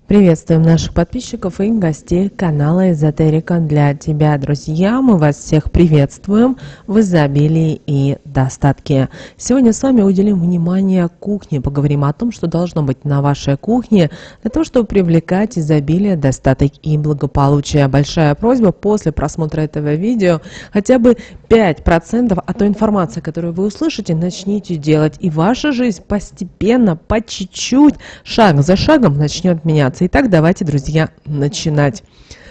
Приветствуем наших подписчиков и гостей канала Эзотерика для тебя, друзья. Мы вас всех приветствуем в изобилии и достатке. Сегодня с вами уделим внимание кухне, поговорим о том, что должно быть на вашей кухне для того, чтобы привлекать изобилие, достаток и благополучие. Большая просьба после просмотра этого видео хотя бы 5% от той информации, которую вы услышите, начните делать, и ваша жизнь постепенно, по чуть-чуть, шаг за шагом начнет меняться. Итак, давайте, друзья, начинать.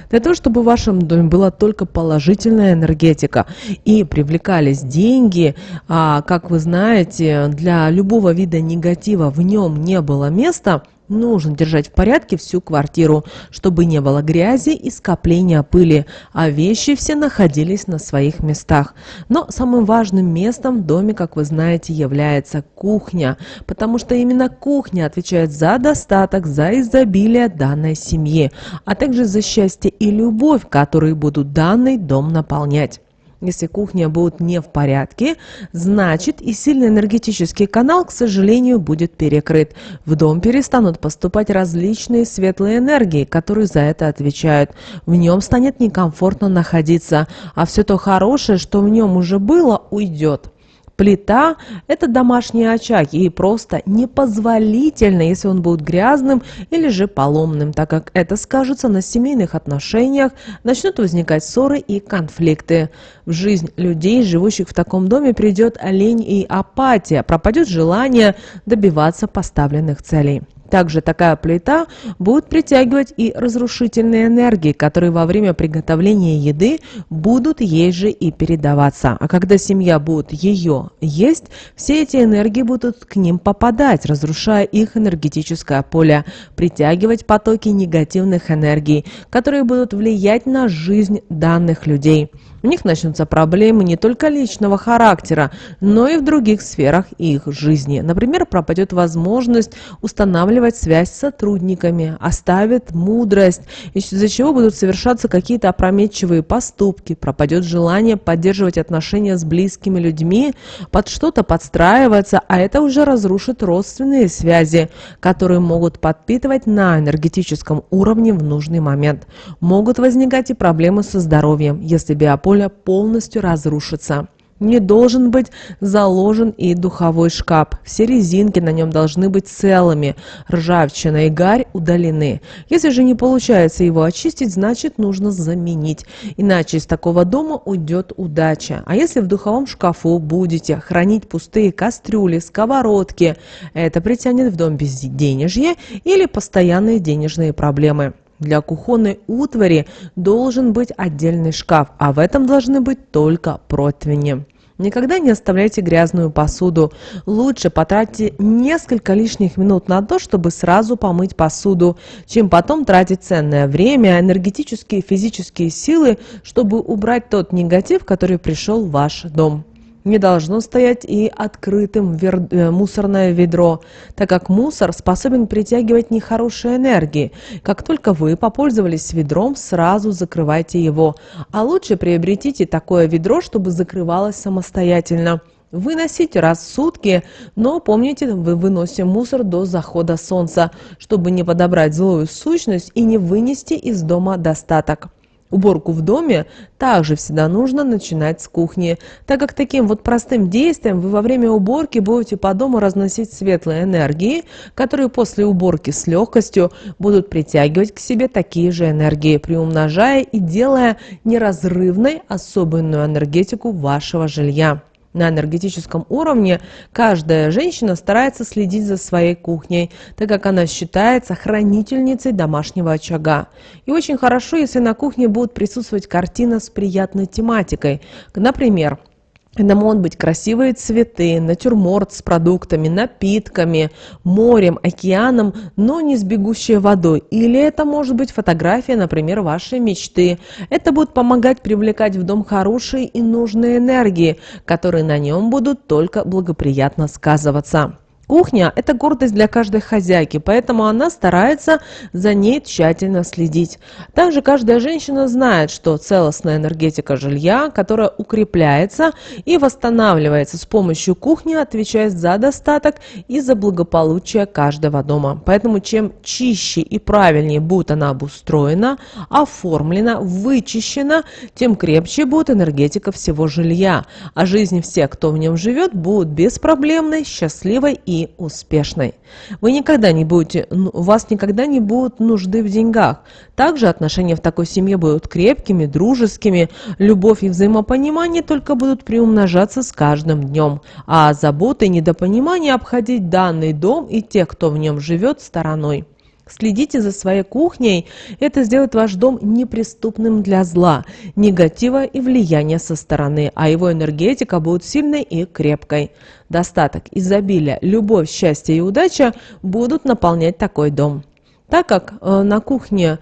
Для того, чтобы в вашем доме была только положительная энергетика и привлекались деньги, как вы знаете, для любого вида негатива в нем не было места, нужно держать в порядке всю квартиру, чтобы не было грязи и скопления пыли, а вещи все находились на своих местах. Но самым важным местом в доме, как вы знаете, является кухня, потому что именно кухня отвечает за достаток, за изобилие данной семьи, а также за счастье и любовь, которые будут данный дом наполнять. Если кухня будет не в порядке, значит и сильный энергетический канал, к сожалению, будет перекрыт. В дом перестанут поступать различные светлые энергии, которые за это отвечают. В нем станет некомфортно находиться, а все то хорошее, что в нем уже было, уйдет. Плита – это домашний очаг, и просто непозволительно, если он будет грязным или же поломным, так как это скажется на семейных отношениях, начнут возникать ссоры и конфликты. В жизнь людей, живущих в таком доме, придет лень и апатия, пропадет желание добиваться поставленных целей. Также такая плита будет притягивать и разрушительные энергии, которые во время приготовления еды будут ей же и передаваться. А когда семья будет ее есть, все эти энергии будут к ним попадать, разрушая их энергетическое поле, притягивать потоки негативных энергий, которые будут влиять на жизнь данных людей. У них начнутся проблемы не только личного характера, но и в других сферах их жизни. Например, пропадет возможность устанавливать связь с сотрудниками, оставит мудрость, из-за чего будут совершаться какие-то опрометчивые поступки, пропадет желание поддерживать отношения с близкими людьми, под что-то подстраиваться, а это уже разрушит родственные связи, которые могут подпитывать на энергетическом уровне в нужный момент. Могут возникать и проблемы со здоровьем, если биополе полностью разрушится. Не должен быть заложен и духовой шкаф. Все резинки на нем должны быть целыми. Ржавчина и гарь удалены. Если же не получается его очистить, значит нужно заменить. Иначе из такого дома уйдет удача. А если в духовом шкафу будете хранить пустые кастрюли, сковородки, это притянет в дом безденежье или постоянные денежные проблемы. Для кухонной утвари должен быть отдельный шкаф, а в этом должны быть только противни. Никогда не оставляйте грязную посуду. Лучше потратьте несколько лишних минут на то, чтобы сразу помыть посуду, чем потом тратить ценное время, энергетические и физические силы, чтобы убрать тот негатив, который пришел в ваш дом. Не должно стоять и открытым мусорное ведро, так как мусор способен притягивать нехорошие энергии. Как только вы попользовались ведром, сразу закрывайте его. А лучше приобретите такое ведро, чтобы закрывалось самостоятельно. Выносите раз в сутки, но помните, вы выносите мусор до захода солнца, чтобы не подобрать злую сущность и не вынести из дома достаток. Уборку в доме также всегда нужно начинать с кухни, так как таким вот простым действием вы во время уборки будете по дому разносить светлые энергии, которые после уборки с легкостью будут притягивать к себе такие же энергии, приумножая и делая неразрывной особенную энергетику вашего жилья. На энергетическом уровне каждая женщина старается следить за своей кухней, так как она считается хранительницей домашнего очага. И очень хорошо, если на кухне будут присутствовать картины с приятной тематикой. Например, это могут быть красивые цветы, натюрморт с продуктами, напитками, морем, океаном, но не с бегущей водой. Или это может быть фотография, например, вашей мечты. Это будет помогать привлекать в дом хорошие и нужные энергии, которые на нем будут только благоприятно сказываться. Кухня– это гордость для каждой хозяйки, поэтому она старается за ней тщательно следить. Также каждая женщина знает, что целостная энергетика жилья, которая укрепляется и восстанавливается с помощью кухни, отвечает за достаток и за благополучие каждого дома. Поэтому чем чище и правильнее будет она обустроена, оформлена, вычищена, тем крепче будет энергетика всего жилья, а жизнь всех, кто в нем живет, будет беспроблемной, счастливой и успешной. У вас никогда не будет нужды в деньгах. Также отношения в такой семье будут крепкими, дружескими, любовь и взаимопонимание только будут приумножаться с каждым днем, а заботы и недопонимание обходить данный дом и тех, кто в нем живет, стороной. Следите за своей кухней, это сделает ваш дом неприступным для зла, негатива и влияния со стороны, а его энергетика будет сильной и крепкой. Достаток, изобилие, любовь, счастье и удача будут наполнять такой дом. Так как на кухне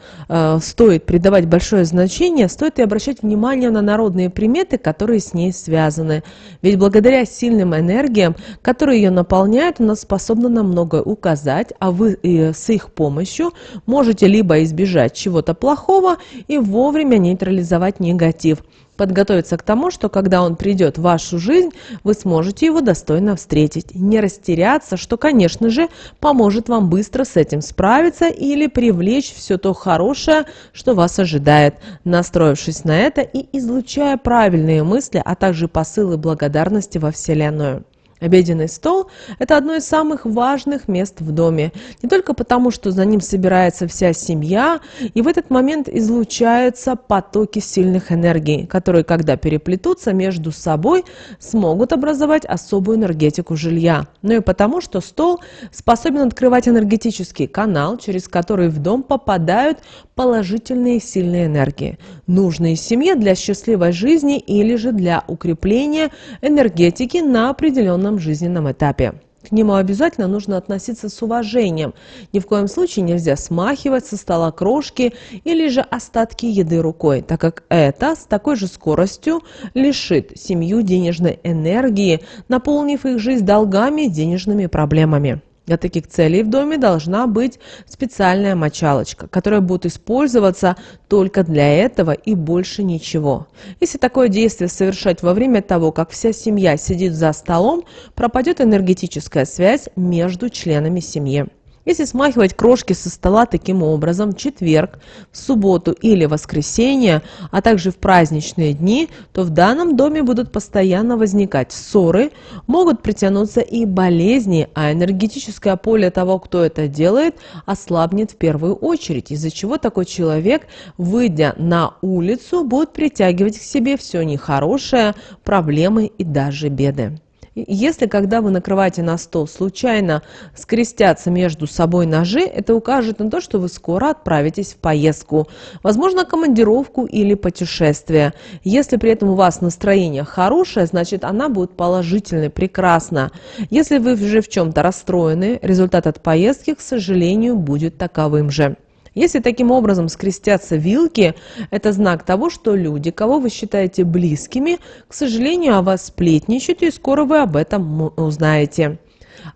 стоит придавать большое значение, стоит и обращать внимание на народные приметы, которые с ней связаны. Ведь благодаря сильным энергиям, которые ее наполняют, она способна на многое указать, а вы с их помощью можете либо избежать чего-то плохого и вовремя нейтрализовать негатив. Подготовиться к тому, что когда он придет в вашу жизнь, вы сможете его достойно встретить. Не растеряться, что, конечно же, поможет вам быстро с этим справиться или привлечь все то хорошее, что вас ожидает, настроившись на это и излучая правильные мысли, а также посылы благодарности во Вселенную. Обеденный стол– это одно из самых важных мест в доме. Не только потому, что за ним собирается вся семья, и в этот момент излучаются потоки сильных энергий, которые, когда переплетутся между собой, смогут образовать особую энергетику жилья. Но и потому, что стол способен открывать энергетический канал, через который в дом попадают положительные сильные энергии, нужные семье для счастливой жизни или же для укрепления энергетики на определенном жизненном этапе. К нему обязательно нужно относиться с уважением. Ни в коем случае нельзя смахивать со стола крошки или же остатки еды рукой, так как это с такой же скоростью лишит семью денежной энергии, наполнив их жизнь долгами и денежными проблемами. Для таких целей в доме должна быть специальная мочалочка, которая будет использоваться только для этого и больше ничего. Если такое действие совершать во время того, как вся семья сидит за столом, пропадет энергетическая связь между членами семьи. Если смахивать крошки со стола таким образом в четверг, в субботу или воскресенье, а также в праздничные дни, то в данном доме будут постоянно возникать ссоры, могут притянуться и болезни, а энергетическое поле того, кто это делает, ослабнет в первую очередь, из-за чего такой человек, выйдя на улицу, будет притягивать к себе все нехорошее, проблемы и даже беды. Если, когда вы накрываете на стол, случайно скрестятся между собой ножи, это укажет на то, что вы скоро отправитесь в поездку, возможно, командировку или путешествие. Если при этом у вас настроение хорошее, значит, она будет положительной, прекрасно. Если вы же в чем-то расстроены, результат от поездки, к сожалению, будет таковым же. Если таким образом скрестятся вилки, это знак того, что люди, кого вы считаете близкими, к сожалению, о вас сплетничают, и скоро вы об этом узнаете.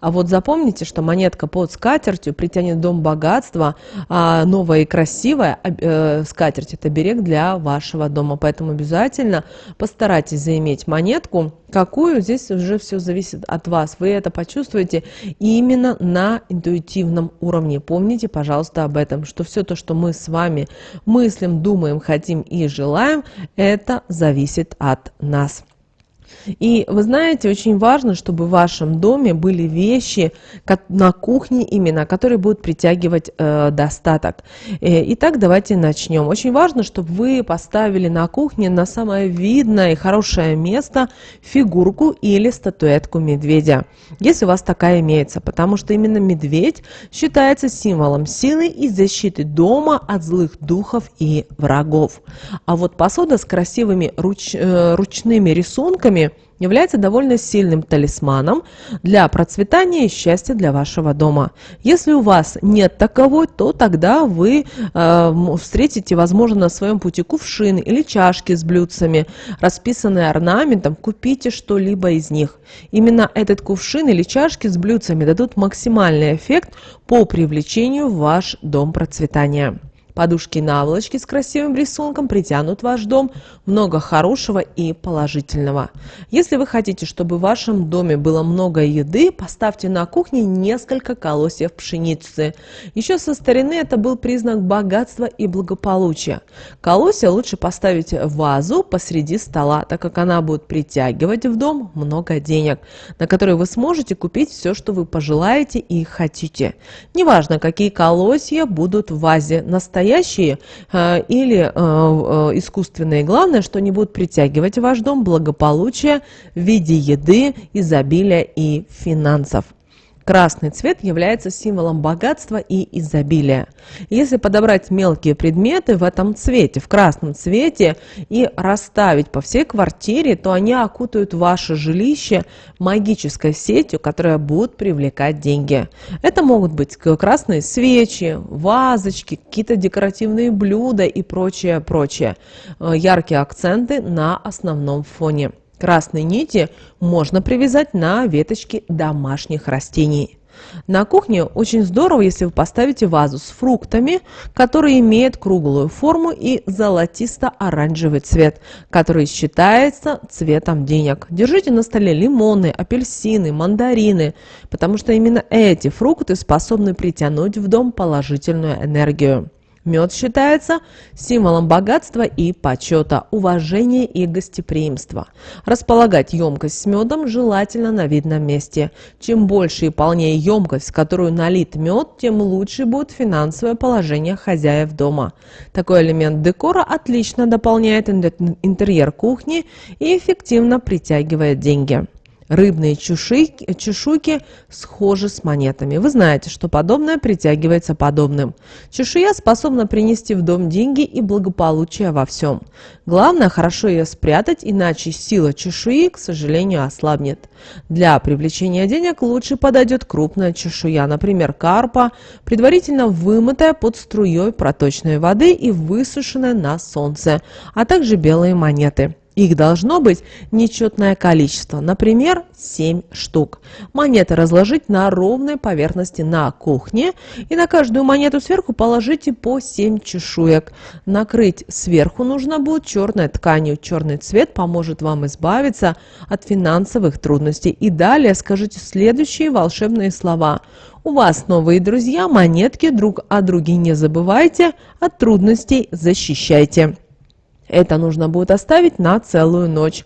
А вот запомните, что монетка под скатертью притянет в дом богатства, а новая и красивая скатерть– это берег для вашего дома. Поэтому обязательно постарайтесь заиметь монетку. Какую? Здесь уже все зависит от вас. Вы это почувствуете именно на интуитивном уровне. Помните, пожалуйста, об этом, что все то, что мы с вами мыслим, думаем, хотим и желаем, это зависит от нас. И вы знаете, очень важно, чтобы в вашем доме были вещи на кухне именно, которые будут притягивать достаток. Итак, давайте начнем. Очень важно, чтобы вы поставили на кухне на самое видное и хорошее место фигурку или статуэтку медведя, если у вас такая имеется, потому что именно медведь считается символом силы и защиты дома от злых духов и врагов. А вот посуда с красивыми ручными рисунками фруктами является довольно сильным талисманом для процветания и счастья для вашего дома. Если у вас нет таковой, то тогда вы встретите, возможно, на своем пути кувшин или чашки с блюдцами, расписанные орнаментом. Купите что-либо из них. Именно этот кувшин или чашки с блюдцами дадут максимальный эффект по привлечению в ваш дом процветания. Подушки-наволочки с красивым рисунком притянут в ваш дом много хорошего и положительного. Если вы хотите, чтобы в вашем доме было много еды, поставьте на кухне несколько колосьев пшеницы. Еще со старины это был признак богатства и благополучия. Колосья лучше поставить в вазу посреди стола, так как она будет притягивать в дом много денег, на которые вы сможете купить все, что вы пожелаете и хотите. Неважно, какие колосья будут в вазе, настоящие или искусственные. Главное, что они будут притягивать в ваш дом благополучие в виде еды, изобилия и финансов. Красный цвет является символом богатства и изобилия. Если подобрать мелкие предметы в этом цвете, в красном цвете, и расставить по всей квартире, то они окутают ваше жилище магической сетью, которая будет привлекать деньги. Это могут быть красные свечи, вазочки, какие-то декоративные блюда и прочее. Яркие акценты на основном фоне. Красные нити можно привязать на веточки домашних растений. На кухне очень здорово, если вы поставите вазу с фруктами, которые имеют круглую форму и золотисто-оранжевый цвет, который считается цветом денег. Держите на столе лимоны, апельсины, мандарины, потому что именно эти фрукты способны притянуть в дом положительную энергию. Мед считается символом богатства и почета, уважения и гостеприимства. Располагать емкость с медом желательно на видном месте. Чем больше и полнее емкость, в которую налит мед, тем лучше будет финансовое положение хозяев дома. Такой элемент декора отлично дополняет интерьер кухни и эффективно притягивает деньги. Рыбные чешуйки схожи с монетами. Вы знаете, что подобное притягивается подобным. Чешуя способна принести в дом деньги и благополучие во всем. Главное, хорошо ее спрятать, иначе сила чешуи, к сожалению, ослабнет. Для привлечения денег лучше подойдет крупная чешуя, например, карпа, предварительно вымытая под струей проточной воды и высушенная на солнце, а также белые монеты. Их должно быть нечетное количество, например, 7 штук. Монеты разложить на ровной поверхности на кухне и на каждую монету сверху положите по 7 чешуек. Накрыть сверху нужно будет черной тканью. Черный цвет поможет вам избавиться от финансовых трудностей. И далее скажите следующие волшебные слова. У вас новые друзья, монетки, друг о друге не забывайте, от трудностей защищайте. Это нужно будет оставить на целую ночь.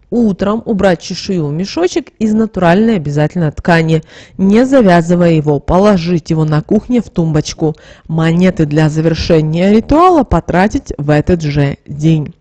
Утром убрать чешую в мешочек из натуральной обязательно ткани, не завязывая его, положить его на кухне в тумбочку. Монеты для завершения ритуала потратить в этот же день.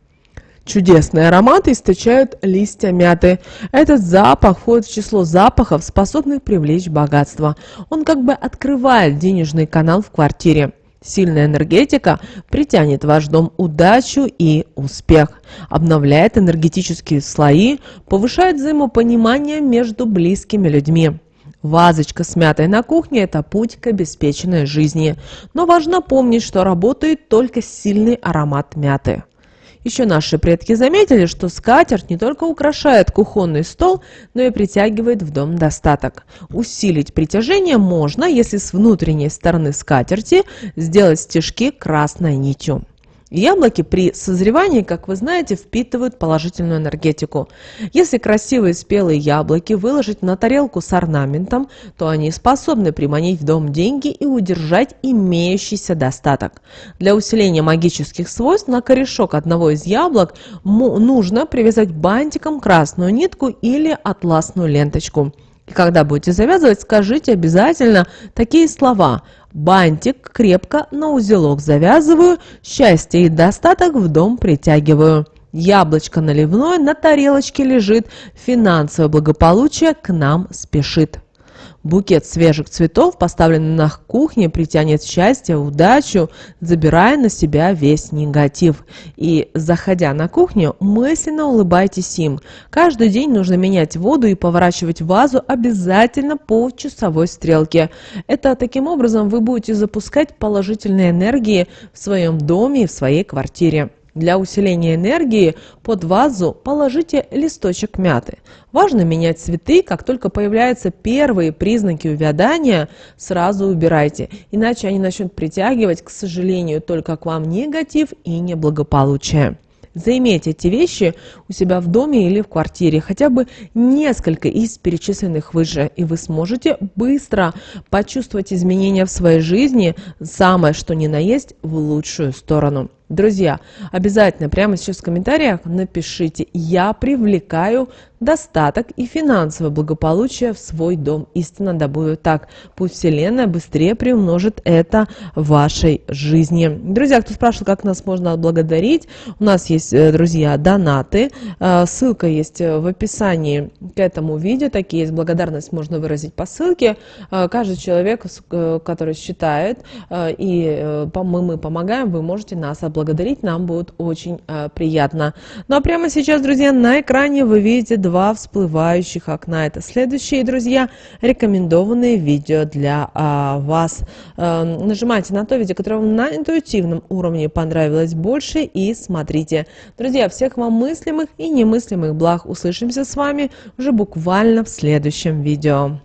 Чудесные ароматы источают листья мяты. Этот запах входит в число запахов, способных привлечь богатство. Он как бы открывает денежный канал в квартире. Сильная энергетика притянет в ваш дом удачу и успех, обновляет энергетические слои, повышает взаимопонимание между близкими людьми. Вазочка с мятой на кухне – это путь к обеспеченной жизни, но важно помнить, что работает только сильный аромат мяты. Еще наши предки заметили, что скатерть не только украшает кухонный стол, но и притягивает в дом достаток. Усилить притяжение можно, если с внутренней стороны скатерти сделать стежки красной нитью. Яблоки при созревании, как вы знаете, впитывают положительную энергетику. Если красивые спелые яблоки выложить на тарелку с орнаментом, то они способны приманить в дом деньги и удержать имеющийся достаток. Для усиления магических свойств на корешок одного из яблок нужно привязать бантиком красную нитку или атласную ленточку. И когда будете завязывать, скажите обязательно такие слова: «Бантик крепко на узелок завязываю, счастье и достаток в дом притягиваю». Яблочко наливное на тарелочке лежит, финансовое благополучие к нам спешит. Букет свежих цветов, поставленный на кухне, притянет счастье, удачу, забирая на себя весь негатив. И, заходя на кухню, мысленно улыбайтесь им. Каждый день нужно менять воду и поворачивать вазу обязательно по часовой стрелке. Это таким образом вы будете запускать положительные энергии в своем доме и в своей квартире. Для усиления энергии под вазу положите листочек мяты. Важно менять цветы, как только появляются первые признаки увядания, сразу убирайте, иначе они начнут притягивать, к сожалению, только к вам негатив и неблагополучие. Заимейте эти вещи у себя в доме или в квартире, хотя бы несколько из перечисленных выше, и вы сможете быстро почувствовать изменения в своей жизни, самое что ни на есть, в лучшую сторону. Друзья, обязательно прямо сейчас в комментариях напишите: «Я привлекаю достаток и финансовое благополучие в свой дом». Истинно да будет так. Пусть Вселенная быстрее приумножит это в вашей жизни. Друзья, кто спрашивал, как нас можно отблагодарить, у нас есть, друзья, донаты. Ссылка есть в описании к этому видео. Такие есть. Благодарность можно выразить по ссылке. Каждый человек, который считает, и мы помогаем, вы можете нас отблагодарить. Нам будет очень приятно. Ну а прямо сейчас, друзья, на экране вы видите два всплывающих окна. Это следующие, друзья, рекомендованные видео для вас. Нажимайте на то видео, которое вам на интуитивном уровне понравилось больше, и смотрите. Друзья, всех вам мыслимых и немыслимых благ. Услышимся с вами уже буквально в следующем видео.